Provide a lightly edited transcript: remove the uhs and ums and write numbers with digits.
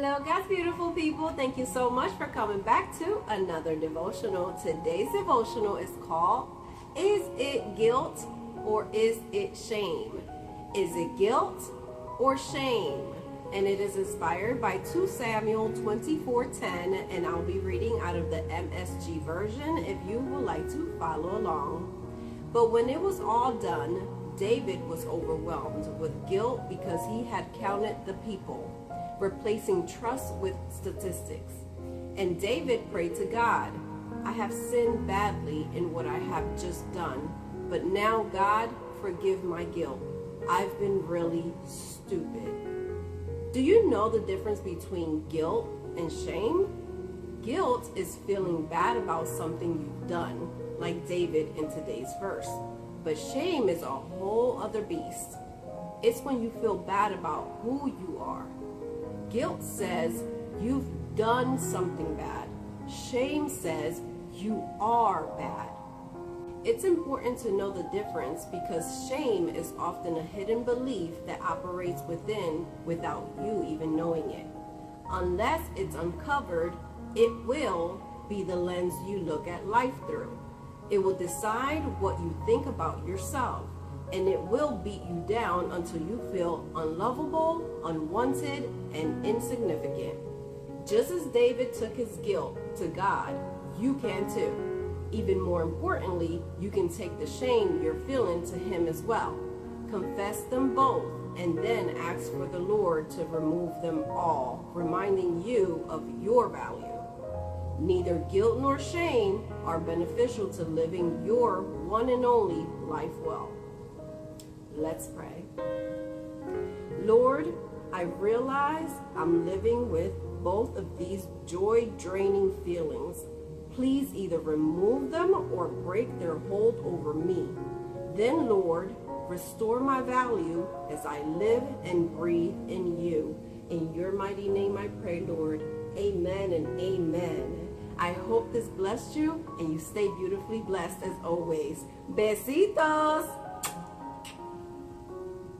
Hello, God's beautiful people. Thank you so much for coming back to another devotional. Today's devotional is called, Is it guilt or is it shame? Is it guilt or shame? And it is inspired by 2 Samuel 24:10, and I'll be reading out of the MSG version if you would like to follow along. But when it was all done, David was overwhelmed with guilt because he had counted the people, replacing trust with statistics. And David prayed to God, I have sinned badly in what I have just done, but now God, forgive my guilt. I've been really stupid. Do you know the difference between guilt and shame? Guilt is feeling bad about something you've done, like David in today's verse. But shame is a whole other beast. It's when you feel bad about who you are. Guilt says you've done something bad. Shame says you are bad. It's important to know the difference because shame is often a hidden belief that operates within without you even knowing it. Unless it's uncovered, it will be the lens you look at life through. It will decide what you think about yourself, and it will beat you down until you feel unlovable, unwanted, and insignificant. Just as David took his guilt to God, you can too. Even more importantly, you can take the shame you're feeling to Him as well. Confess them both, and then ask for the Lord to remove them all, reminding you of your value. Neither guilt nor shame are beneficial to living your one and only life well. Let's pray. Lord, I realize I'm living with both of these joy-draining feelings. Please either remove them or break their hold over me. Then, Lord, restore my value as I live and breathe in you. In your mighty name I pray, Lord. Amen and amen. I hope this blessed you and you stay beautifully blessed as always. Besitos!